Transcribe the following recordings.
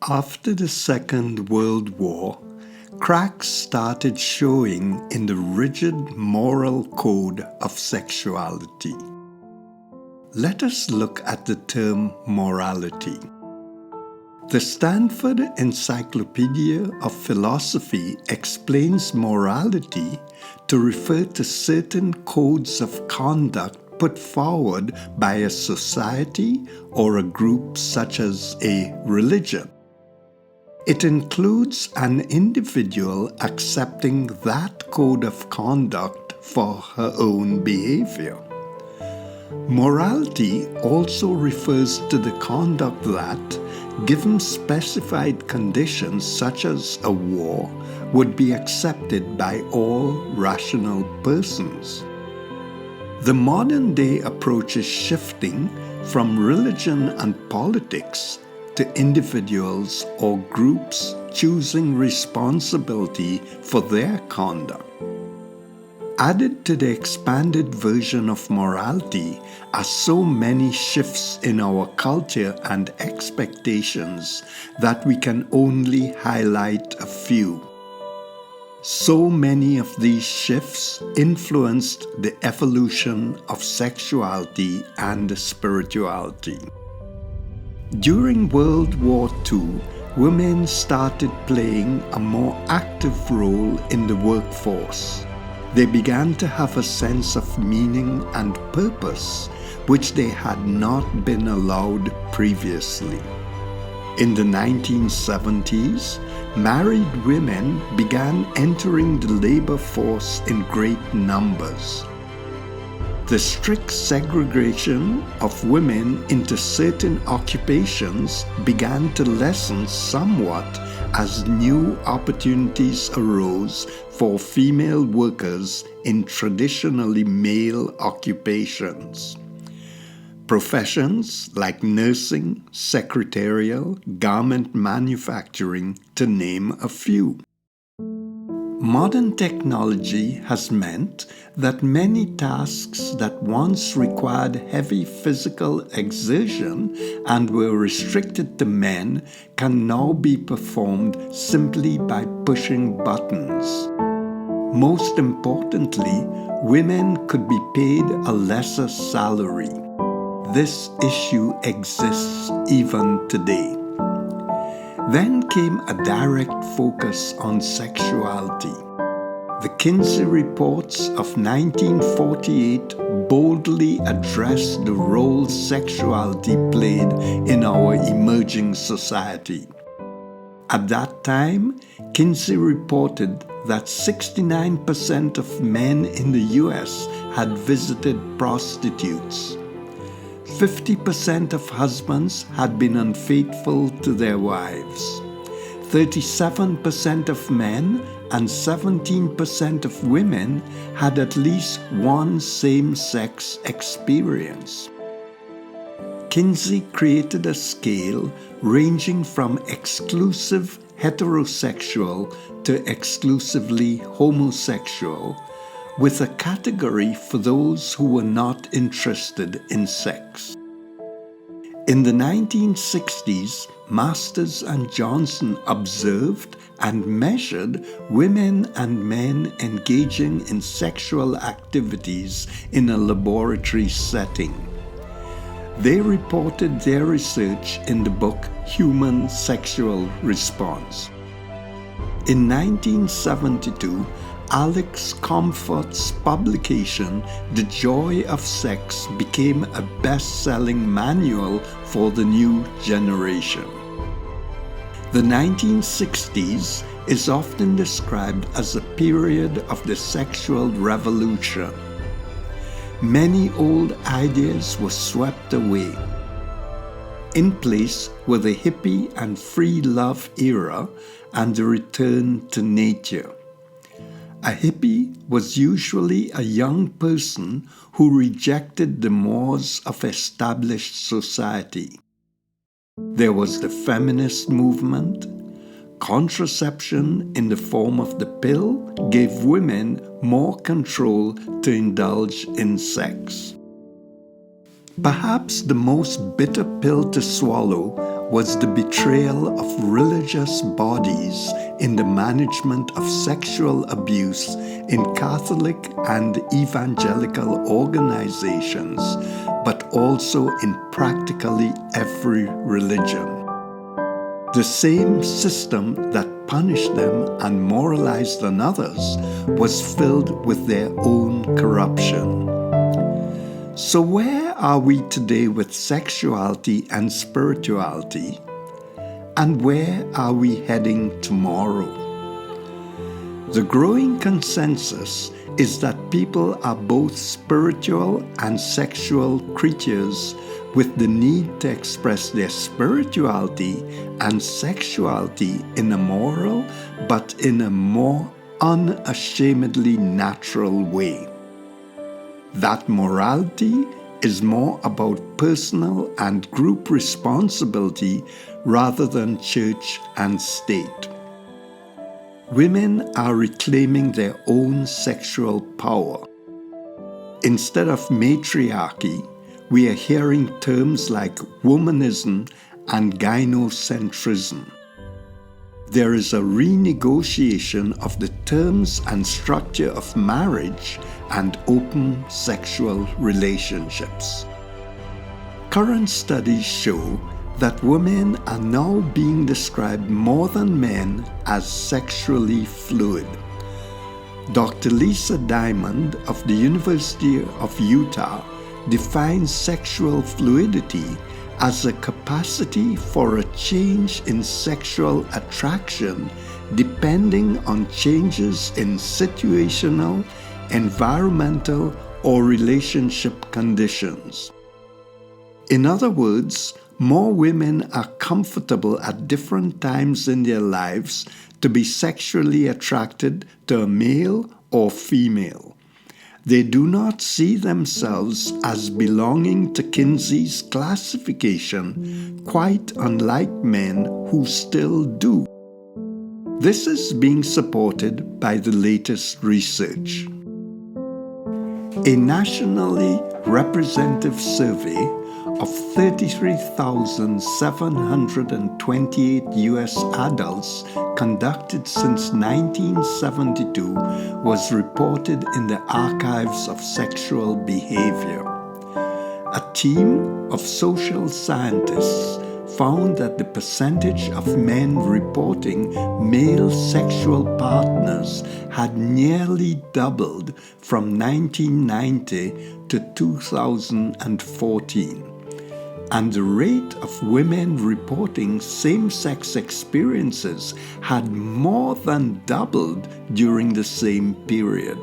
After the Second World War, cracks started showing in the rigid moral code of sexuality. Let us look at the term morality. The Stanford Encyclopedia of Philosophy explains morality to refer to certain codes of conduct put forward by a society or a group such as a religion. It includes an individual accepting that code of conduct for her own behavior. Morality also refers to the conduct that, given specified conditions such as a war, would be accepted by all rational persons. The modern-day approach is shifting from religion and politics to individuals or groups choosing responsibility for their conduct. Added to the expanded version of morality are so many shifts in our culture and expectations that we can only highlight a few. So many of these shifts influenced the evolution of sexuality and spirituality. During World War II, women started playing a more active role in the workforce. They began to have a sense of meaning and purpose, which they had not been allowed previously. In the 1970s, married women began entering the labor force in great numbers. The strict segregation of women into certain occupations began to lessen somewhat as new opportunities arose for female workers in traditionally male occupations. Professions like nursing, secretarial, garment manufacturing, to name a few. Modern technology has meant that many tasks that once required heavy physical exertion and were restricted to men can now be performed simply by pushing buttons. Most importantly, women could be paid a lesser salary. This issue exists even today. Then came a direct focus on sexuality. The Kinsey reports of 1948 boldly addressed the role sexuality played in our emerging society. At that time, Kinsey reported that 69% of men in the US had visited prostitutes. 50% of husbands had been unfaithful to their wives. 37% of men and 17% of women had at least one same-sex experience. Kinsey created a scale ranging from exclusive heterosexual to exclusively homosexual, with a category for those who were not interested in sex. In the 1960s, Masters and Johnson observed and measured women and men engaging in sexual activities in a laboratory setting. They reported their research in the book Human Sexual Response. In 1972, Alex Comfort's publication, The Joy of Sex, became a best-selling manual for the new generation. The 1960s is often described as a period of the sexual revolution. Many old ideas were swept away. In place were the hippie and free love era and the return to nature. A hippie was usually a young person who rejected the mores of established society. There was the feminist movement. Contraception in the form of the pill gave women more control to indulge in sex. Perhaps the most bitter pill to swallow was the betrayal of religious bodies in the management of sexual abuse in Catholic and evangelical organizations, but also in practically every religion. The same system that punished them and moralized on others was filled with their own corruption. So where are we today with sexuality and spirituality? And where are we heading tomorrow? The growing consensus is that people are both spiritual and sexual creatures with the need to express their spirituality and sexuality in a moral but in a more unashamedly natural way. That morality is more about personal and group responsibility rather than church and state. Women are reclaiming their own sexual power. Instead of matriarchy, we are hearing terms like womanism and gynocentrism. There is a renegotiation of the terms and structure of marriage and open sexual relationships. Current studies show that women are now being described more than men as sexually fluid. Dr. Lisa Diamond of the University of Utah defines sexual fluidity as a capacity for a change in sexual attraction depending on changes in situational, environmental, or relationship conditions. In other words, more women are comfortable at different times in their lives to be sexually attracted to a male or female. They do not see themselves as belonging to Kinsey's classification, quite unlike men who still do. This is being supported by the latest research. A nationally representative survey of 33,728 U.S. adults conducted since 1972 was reported in the Archives of Sexual Behavior. A team of social scientists found that the percentage of men reporting male sexual partners had nearly doubled from 1990 to 2014. And the rate of women reporting same-sex experiences had more than doubled during the same period.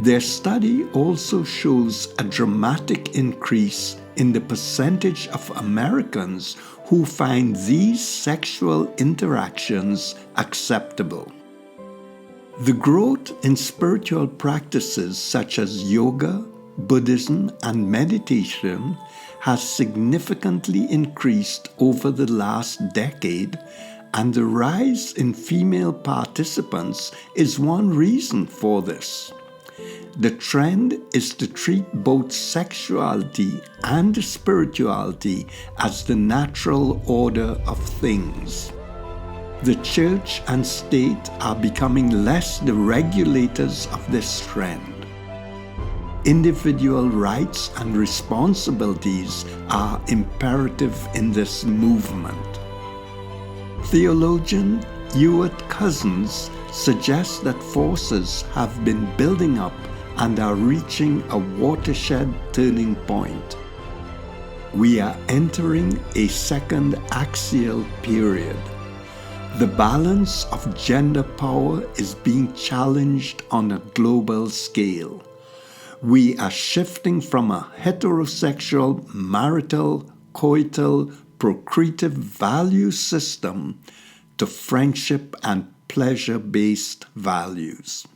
Their study also shows a dramatic increase in the percentage of Americans who find these sexual interactions acceptable. The growth in spiritual practices such as yoga, Buddhism, and meditation has significantly increased over the last decade, and the rise in female participants is one reason for this. The trend is to treat both sexuality and spirituality as the natural order of things. The church and state are becoming less the regulators of this trend. Individual rights and responsibilities are imperative in this movement. Theologian Ewart Cousins suggests that forces have been building up and are reaching a watershed turning point. We are entering a second axial period. The balance of gender power is being challenged on a global scale. We are shifting from a heterosexual, marital, coital, procreative value system to friendship and pleasure-based values.